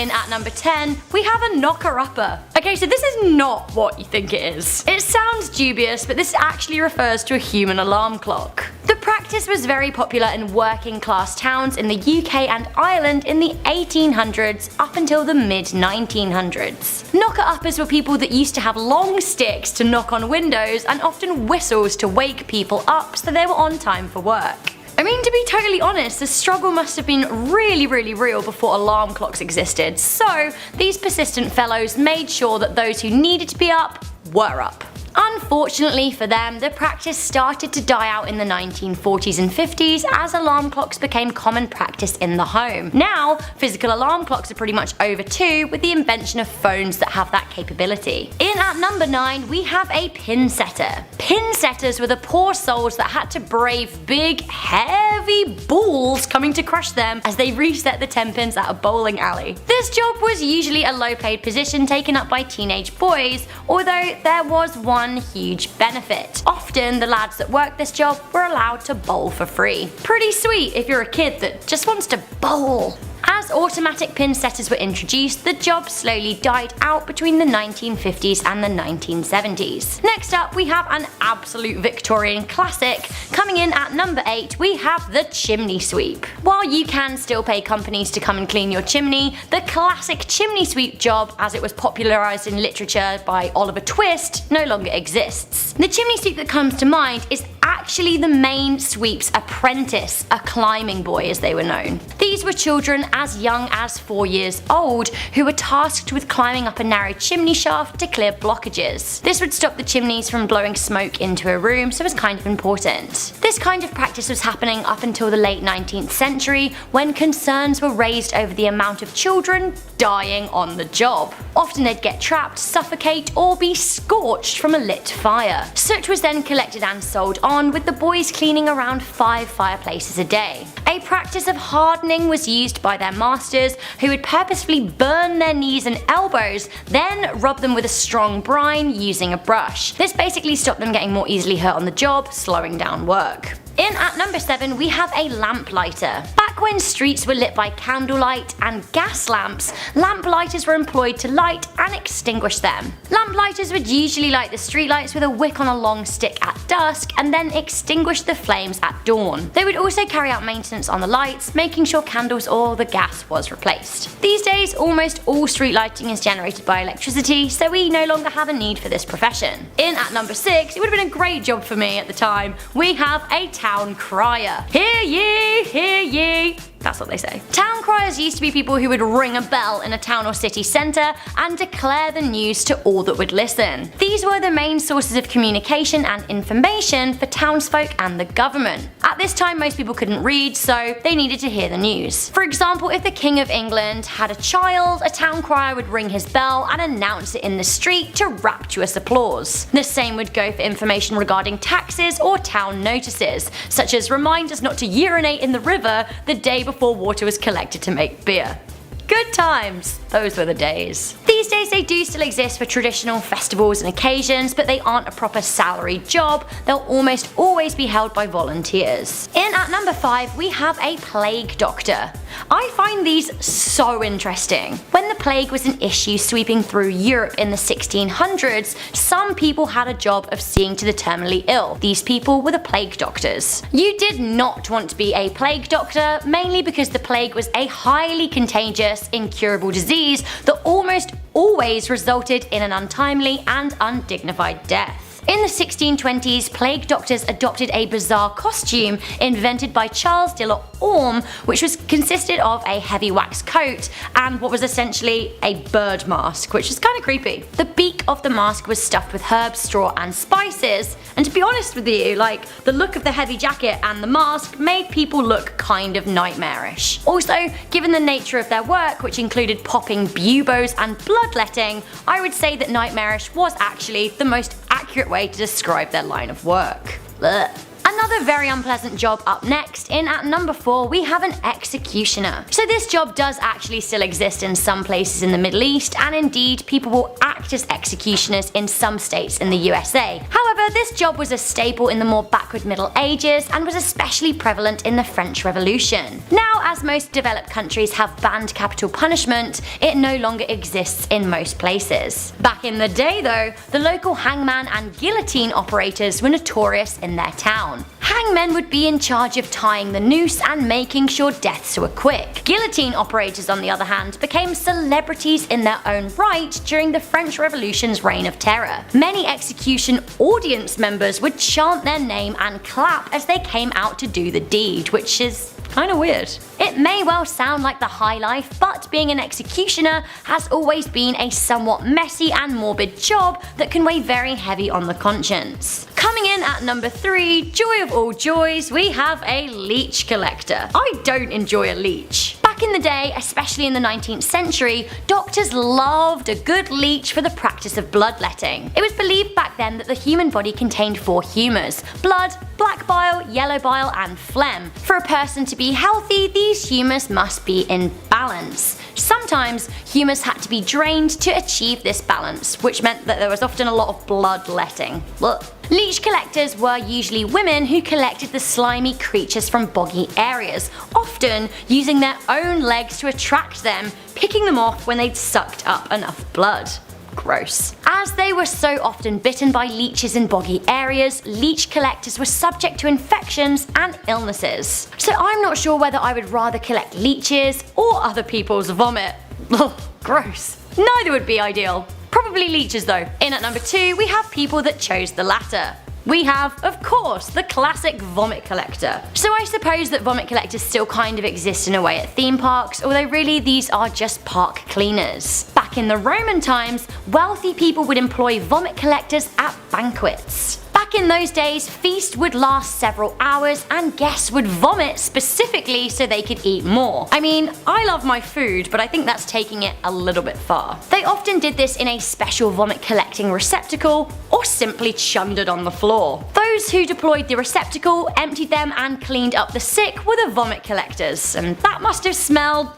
In at number 10, we have a knocker-upper. Okay, so this is not what you think it is. It sounds dubious, but this actually refers to a human alarm clock. The practice was very popular in working class towns in the UK and Ireland in the 1800s up until the mid-1900s. Knocker-uppers were people that used to have long sticks to knock on windows and often whistles to wake people up so they were on time for work. I mean, to be totally honest, the struggle must have been really real before alarm clocks existed, so these persistent fellows made sure that those who needed to be up were up. Unfortunately for them, the practice started to die out in the 1940s and 50s as alarm clocks became common practice in the home. Now, physical alarm clocks are pretty much over too, with the invention of phones that have that capability. In at number 9, we have a pin setter. Pin setters were the poor souls that had to brave big, heavy balls coming to crush them as they reset the 10 pins at a bowling alley. This job was usually a low-paid position taken up by teenage boys, although there was one huge benefit. Often the lads that worked this job were allowed to bowl for free. Pretty sweet if you're a kid that just wants to bowl. As automatic pin setters were introduced, the job slowly died out between the 1950s and the 1970s. Next up, we have an absolute Victorian classic. Coming in at number 8, we have the chimney sweep. While you can still pay companies to come and clean your chimney, the classic chimney sweep job, as it was popularised in literature by Oliver Twist, no longer exists. The chimney sweep that comes to mind is actually the main sweep's apprentice, a climbing boy as they were known. These were children as young as 4 years old who were tasked with climbing up a narrow chimney shaft to clear blockages. This would stop the chimneys from blowing smoke into a room, so it was kind of important. This kind of practice was happening up until the late 19th century, when concerns were raised over the amount of children dying on the job. Often they'd get trapped, suffocate, or be scorched from a lit fire. Soot was then collected and sold on, with the boys cleaning around 5 fireplaces a day. A practice of hardening was used by their masters, who would purposefully burn their knees and elbows, then rub them with a strong brine using a brush. This basically stopped them getting more easily hurt on the job, slowing down work. In at number 7, we have a lamplighter. Back when streets were lit by candlelight and gas lamps, lamplighters were employed to light and extinguish them. Lamplighters would usually light the streetlights with a wick on a long stick at dusk and then extinguish the flames at dawn. They would also carry out maintenance on the lights, making sure candles or the gas was replaced. These days, almost all street lighting is generated by electricity, so we no longer have a need for this profession. In at number 6, it would have been a great job for me at the time, we have a town crier. Hear ye, hear ye. That's what they say. Town criers used to be people who would ring a bell in a town or city centre and declare the news to all that would listen. These were the main sources of communication and information for townsfolk and the government. At this time, most people couldn't read, so they needed to hear the news. For example, if the King of England had a child, a town crier would ring his bell and announce it in the street to rapturous applause. The same would go for information regarding taxes or town notices, such as reminders not to urinate in the river the day before water was collected to make beer. Good times. Those were the days. These days they do still exist for traditional festivals and occasions, but they aren't a proper salaried job. They'll almost always be held by volunteers. In at number 5, we have a plague doctor. I find these so interesting. When the plague was an issue sweeping through Europe in the 1600s, some people had a job of seeing to the terminally ill. These people were the plague doctors. You did not want to be a plague doctor, mainly because the plague was a highly contagious, incurable disease that almost always resulted in an untimely and undignified death. In the 1620s, plague doctors adopted a bizarre costume invented by Charles de la Orme, which consisted of a heavy wax coat and what was essentially a bird mask, which is kind of creepy. The beak of the mask was stuffed with herbs, straw and spices, and to be honest with you, the look of the heavy jacket and the mask made people look kind of nightmarish. Also, given the nature of their work, which included popping buboes and bloodletting, I would say that nightmarish was actually the most accurate way to describe their line of work. Blech. Another very unpleasant job up next. In at number 4, we have an executioner. So this job does actually still exist in some places in the Middle East, and indeed people will act as executioners in some states in the USA. However, this job was a staple in the more backward Middle Ages and was especially prevalent in the French Revolution. Now, as most developed countries have banned capital punishment, it no longer exists in most places. Back in the day though, the local hangman and guillotine operators were notorious in their town. Hangmen would be in charge of tying the noose and making sure deaths were quick. Guillotine operators, on the other hand, became celebrities in their own right during the French Revolution's reign of terror. Many execution audience members would chant their name and clap as they came out to do the deed, which is kinda weird. It may well sound like the high life, but being an executioner has always been a somewhat messy and morbid job that can weigh very heavy on the conscience. Coming in at number 3, joy of all joys, we have a leech collector. I don't enjoy a leech. Back in the day, especially in the 19th century, doctors loved a good leech for the practice of bloodletting. It was believed back then that the human body contained 4 humours: blood, black bile, yellow bile, and phlegm. For a person to be healthy, these humours must be in balance. Sometimes humours had to be drained to achieve this balance, which meant that there was often a lot of bloodletting. Ugh. Leech collectors were usually women who collected the slimy creatures from boggy areas, often using their own legs to attract them, picking them off when they'd sucked up enough blood. Gross. As they were so often bitten by leeches in boggy areas, leech collectors were subject to infections and illnesses. So I'm not sure whether I would rather collect leeches or other people's vomit. Ugh, gross. Neither would be ideal. Probably leeches though. In at number 2, we have people that chose the latter. We have, of course, the classic vomit collector. So I suppose that vomit collectors still kind of exist in a way at theme parks, although really these are just park cleaners. Back in the Roman times, wealthy people would employ vomit collectors at banquets. Back in those days, feasts would last several hours and guests would vomit specifically so they could eat more. I mean, I love my food, but I think that's taking it a little bit far. They often did this in a special vomit collecting receptacle or simply chummed it on the floor. Those who deployed the receptacle, emptied them and cleaned up the sick were the vomit collectors, and that must have smelled,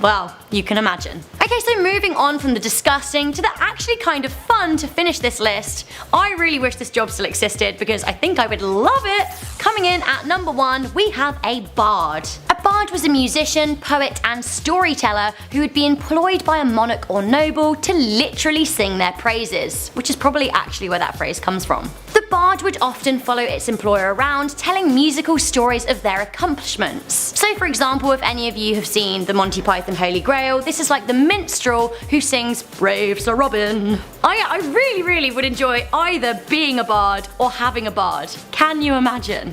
well, you can imagine. Okay, so moving on from the disgusting to the actually kind of fun to finish this list, I really wish this job still existed because I think I would love it. Coming in at number 1, we have a bard. A bard was a musician, poet and storyteller who would be employed by a monarch or noble to literally sing their praises, which is probably actually where that phrase comes from. The bard would often follow its employer around telling musical stories of their accomplishments. So for example, if any of you have seen the Monty Python Holy Grail, this is like the minstrel who sings Brave Sir Robin. I really would enjoy either being a bard or having a bard. Can you imagine?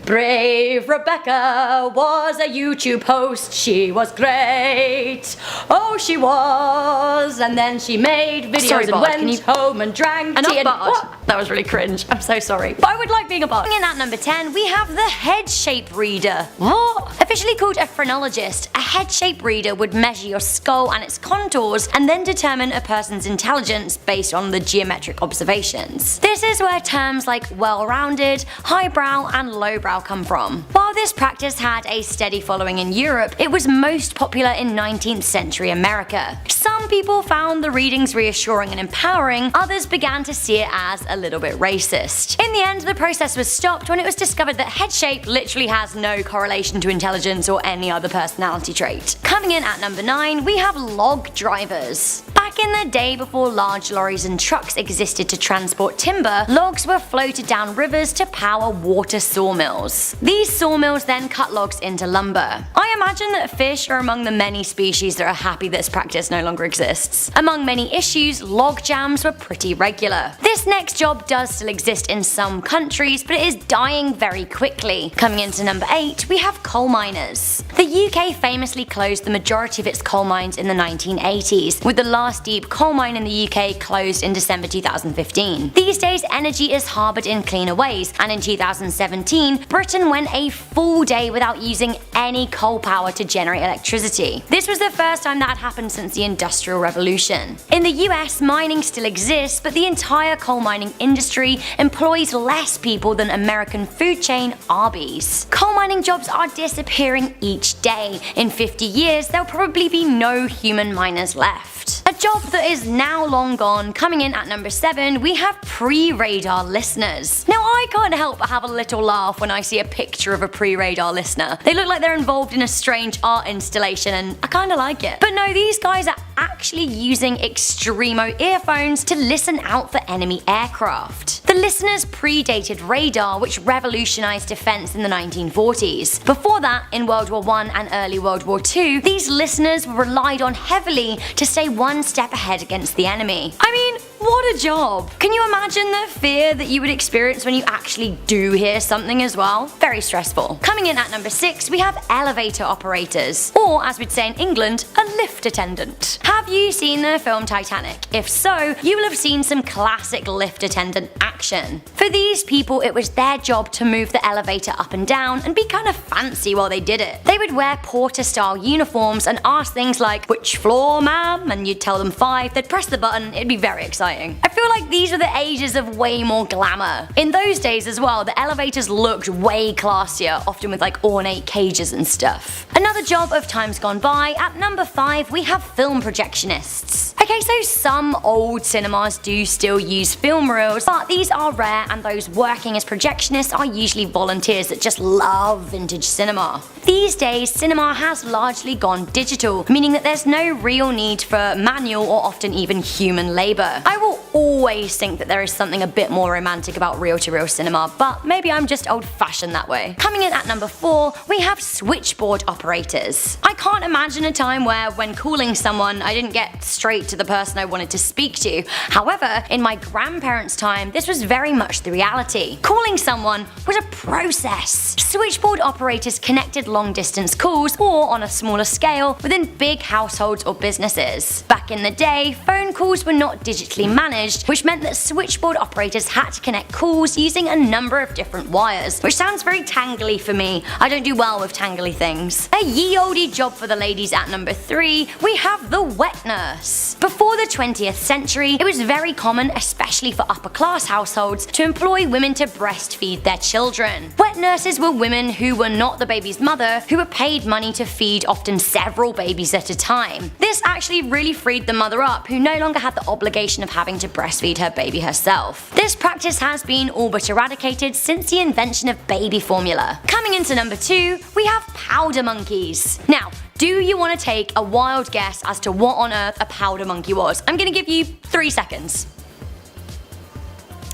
Brave Rebecca was a YouTube host, she was great, oh she was, and then she made videos and went home and drank tea and that was really cringe, I'm so sorry, but I would like being a bard. In at number 10, we have the head shape reader. What? Officially called a phrenologist, a head shape reader would measure your skull and its contours and then determine a person's intelligence based on the geometric observations. This is where terms like well-rounded, highbrow and lowbrow come from. While this practice had a steady following in Europe, it was most popular in 19th century America. Some people found the readings reassuring and empowering, others began to see it as a little bit racist. In the end, the process was stopped when it was discovered that head shape literally has no correlation to intelligence or any other personality trait. Coming in at number 9, we have log drivers. Back in the day before large lorries and trucks existed to transport timber, logs were floated down rivers to power water sawmills. These sawmills then cut logs into lumber. I imagine that fish are among the many species that are happy this practice no longer exists. Among many issues, log jams were pretty regular. This next job does still exist in some countries, but it is dying very quickly. Coming into number 8, we have coal miners. The UK famously closed the majority of its coal mines in the 1980s, with the last deep coal mine in the UK closed in December 2015. These days, energy is harboured in cleaner ways, and in 2017, Britain went a full day without using any coal power to generate electricity. This was the first time that had happened since the Industrial Revolution. In the US, mining still exists, but the entire coal mining industry employs less people than American food chain Arby's. Coal mining jobs are disappearing each day. In 50 years, there'll probably be no human miners left. A job that is now long gone. Coming in at number 7, we have pre-radar listeners. Now I can't help but have a little laugh when I see a picture of a pre-radar listener. They look like they're involved in a strange art installation and I kinda like it. But no, these guys are actually using Extremo earphones to listen out for enemy aircraft. The listeners predated radar, which revolutionized defense in the 1940s. Before that, in World War I and early World War II, these listeners were relied on heavily to stay one step ahead against the enemy. I mean, what a job! Can you imagine the fear that you would experience when you actually do hear something as well? Very stressful. Coming in at number 6, we have elevator operators, or as we'd say in England, a lift attendant. Have you seen the film Titanic? If so, you will have seen some classic lift attendant action. For these people, it was their job to move the elevator up and down and be kind of fancy while they did it. They would wear porter-style uniforms and ask things like, "Which floor, ma'am?" and you'd tell them 5, they'd press the button, it'd be very exciting. I feel like these were the ages of way more glamour. In those days as well, the elevators looked way classier, often with like ornate cages and stuff. Another job of times gone by, at number 5 we have film projectionists. Okay, so some old cinemas do still use film reels, but these are rare and those working as projectionists are usually volunteers that just love vintage cinema. These days, cinema has largely gone digital, meaning that there's no real need for manual or often even human labor. I will always think that there is something a bit more romantic about reel-to-reel cinema, but maybe I'm just old-fashioned that way. Coming in at number 4, we have switchboard operators. I can't imagine a time where, when calling someone, I didn't get straight to the person I wanted to speak to. However, in my grandparents' time, this was very much the reality. Calling someone was a process. Switchboard operators connected long-distance calls, or on a smaller scale, within big households or businesses. Back in the day, phone calls were not digitally managed, which meant that switchboard operators had to connect calls using a number of different wires, which sounds very tangly for me. I don't do well with tangly things. A ye olde job for the ladies at number 3, we have the wet nurse. Before the 20th century, it was very common, especially for upper class households, to employ women to breastfeed their children. Wet nurses were women who were not the baby's mother, who were paid money to feed often several babies at a time. This actually really freed the mother up, who no longer had the obligation of having to breastfeed her baby herself. This practice has been all but eradicated since the invention of baby formula. Coming into number 2, we have powder monkeys. Now, do you want to take a wild guess as to what on earth a powder monkey was? I'm gonna give you 3 seconds.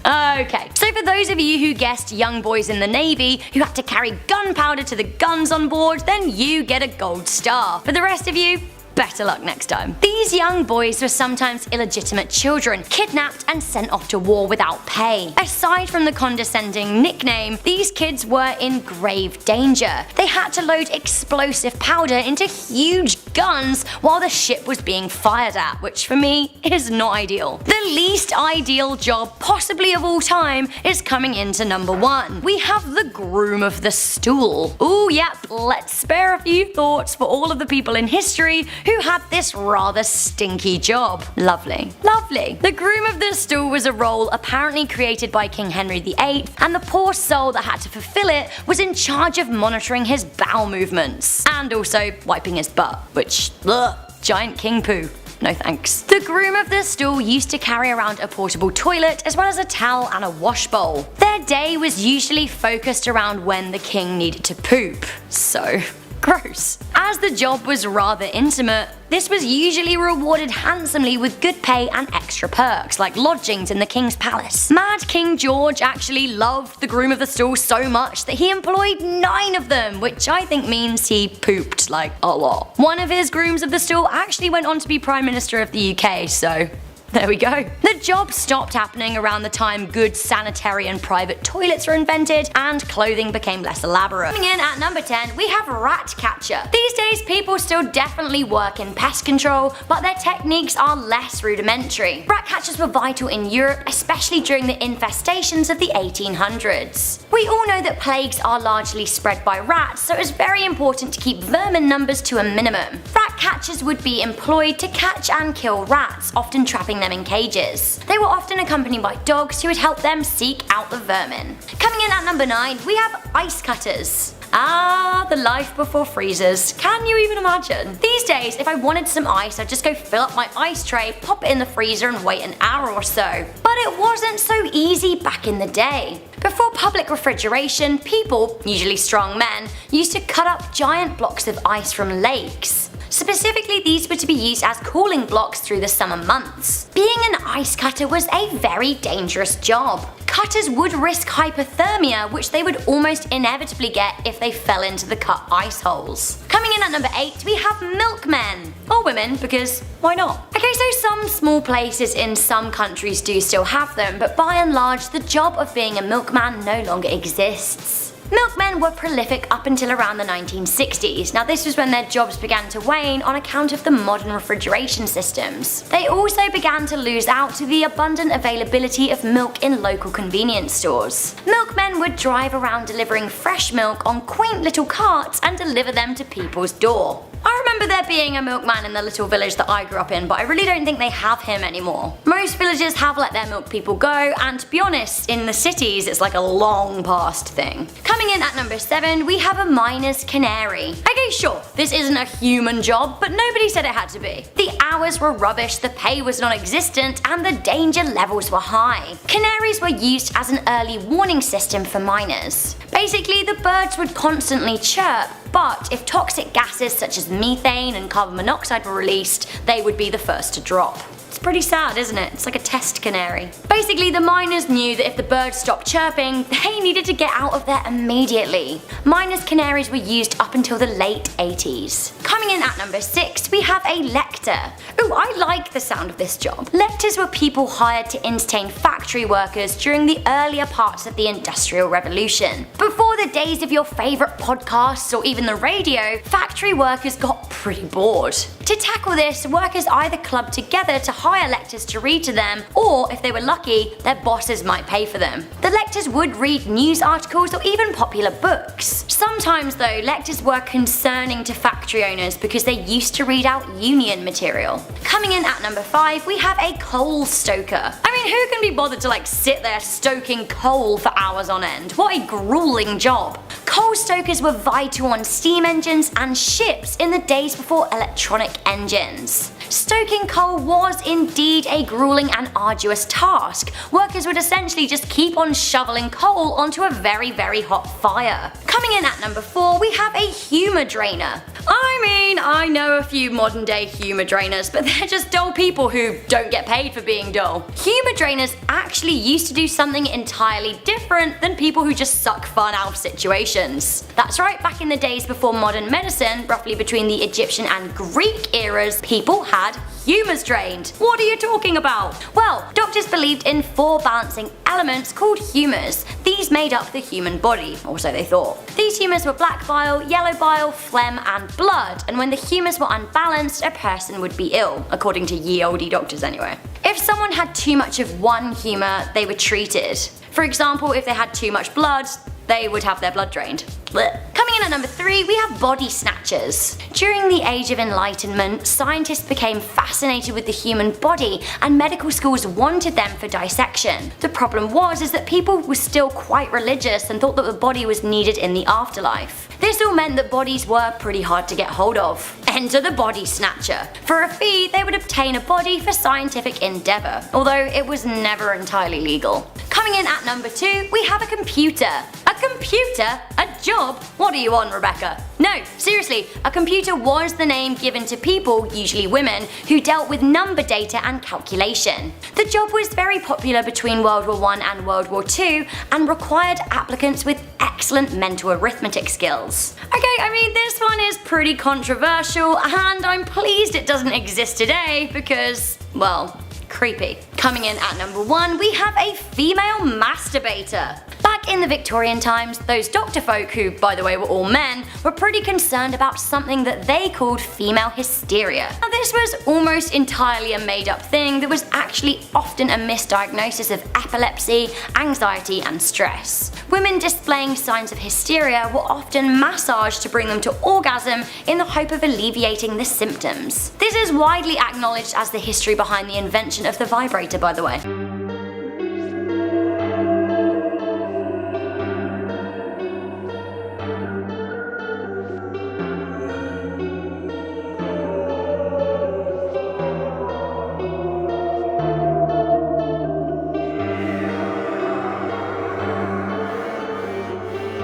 Okay, so for those of you who guessed young boys in the Navy who had to carry gunpowder to the guns on board, then you get a gold star. For the rest of you, better luck next time. These young boys were sometimes illegitimate children, kidnapped and sent off to war without pay. Aside from the condescending nickname, these kids were in grave danger. They had to load explosive powder into huge guns while the ship was being fired at, which for me is not ideal. The least ideal job possibly of all time is coming into number 1. We have the groom of the stool. Ooh, yep, let's spare a few thoughts for all of the people in history who had this rather stinky job. Lovely. Lovely. The groom of the stool was a role apparently created by King Henry VIII, and the poor soul that had to fulfill it was in charge of monitoring his bowel movements. And also wiping his butt, which, ugh, giant king poo. No thanks. The groom of the stool used to carry around a portable toilet as well as a towel and a wash bowl. Their day was usually focused around when the king needed to poop. So gross. As the job was rather intimate, this was usually rewarded handsomely with good pay and extra perks, like lodgings in the king's palace. Mad King George actually loved the groom of the stool so much that he employed 9 of them, which I think means he pooped like a lot. One of his grooms of the stool actually went on to be Prime Minister of the UK, so there we go. The job stopped happening around the time good sanitary and private toilets were invented and clothing became less elaborate. Coming in at number 10, we have rat catcher. These days people still definitely work in pest control, but their techniques are less rudimentary. Rat catchers were vital in Europe, especially during the infestations of the 1800s. We all know that plagues are largely spread by rats, so it was very important to keep vermin numbers to a minimum. Rat catchers would be employed to catch and kill rats, often trapping them in cages. They were often accompanied by dogs who would help them seek out the vermin. Coming in at number 9, we have ice cutters. Ah, the life before freezers. Can you even imagine? These days, if I wanted some ice, I'd just go fill up my ice tray, pop it in the freezer and wait an hour or so. But it wasn't so easy back in the day. Before public refrigeration, people, usually strong men, used to cut up giant blocks of ice from lakes. Specifically, these were to be used as cooling blocks through the summer months. Being an ice cutter was a very dangerous job. Cutters would risk hypothermia, which they would almost inevitably get if they fell into the cut ice holes. Coming in at number 8, we have milkmen. Or women, because why not? Okay, so some small places in some countries do still have them, but by and large, the job of being a milkman no longer exists. Milkmen were prolific up until around the 1960s. Now this was when their jobs began to wane on account of the modern refrigeration systems. They also began to lose out to the abundant availability of milk in local convenience stores. Milkmen would drive around delivering fresh milk on quaint little carts and deliver them to people's door. I remember there being a milkman in the little village that I grew up in, but I really don't think they have him anymore. Most villages have let their milk people go, and to be honest, in the cities it's like a long past thing. Coming in at number 7, we have a miner's canary. Okay, sure, this isn't a human job, but nobody said it had to be. The hours were rubbish, the pay was non-existent, and the danger levels were high. Canaries were used as an early warning system for miners. Basically, the birds would constantly chirp, but if toxic gases such as methane and carbon monoxide were released, they would be the first to drop. It's pretty sad, isn't it? It's like a test canary. Basically, the miners knew that if the birds stopped chirping, they needed to get out of there immediately. Miners' canaries were used up until the late 80s. Coming in at number 6, we have a lector. Ooh, I like the sound of this job. Lectors were people hired to entertain factory workers during the earlier parts of the Industrial Revolution. Before the days of your favourite podcasts or even the radio, factory workers got pretty bored. To tackle this, workers either clubbed together to hire lectors to read to them, or if they were lucky, their bosses might pay for them. The lectors would read news articles or even popular books. Sometimes though, lectors were concerning to factory owners because they used to read out union material. Coming in at number 5, we have a coal stoker. I mean, who can be bothered to sit there stoking coal for hours on end? What a grueling job. Coal stokers were vital on steam engines and ships in the days before electronic engines. Stoking coal was indeed a grueling and arduous task. Workers would essentially just keep on shoveling coal onto a very, very hot fire. Coming in at number 4, we have a humour drainer. I mean, I know a few modern day humour drainers, but they're just dull people who don't get paid for being dull. Humour drainers actually used to do something entirely different than people who just suck fun out of situations. That's right, back in the days before modern medicine, roughly between the Egyptian and Greek eras, people had humours drained. What are you talking about? Well, doctors believed in 4 balancing elements called humours. These made up the human body, or so they thought. These humours were black bile, yellow bile, phlegm and blood, and when the humours were unbalanced, a person would be ill, according to ye olde doctors anyway. If someone had too much of one humour, they were treated. For example, if they had too much blood, they would have their blood drained. Blech. Coming in at number 3, we have body snatchers. During the Age of Enlightenment, scientists became fascinated with the human body and medical schools wanted them for dissection. The problem was that people were still quite religious and thought that the body was needed in the afterlife. This all meant that bodies were pretty hard to get hold of. Enter the body snatcher. For a fee, they would obtain a body for scientific endeavour, although it was never entirely legal. Coming in at number 2, we have a computer. A computer? A job? What are you on, Rebecca? No, seriously, a computer was the name given to people, usually women, who dealt with number data and calculation. The job was very popular between World War I and World War II and required applicants with excellent mental arithmetic skills. Okay, I mean, this one is pretty controversial and I'm pleased it doesn't exist today because, well, creepy. Coming in at number 1, we have a female masturbator. Back in the Victorian times, those doctor folk, who by the way were all men, were pretty concerned about something that they called female hysteria. Now this was almost entirely a made up thing that was actually often a misdiagnosis of epilepsy, anxiety and stress. Women displaying signs of hysteria were often massaged to bring them to orgasm in the hope of alleviating the symptoms. This is widely acknowledged as the history behind the invention of the vibrator, by the way.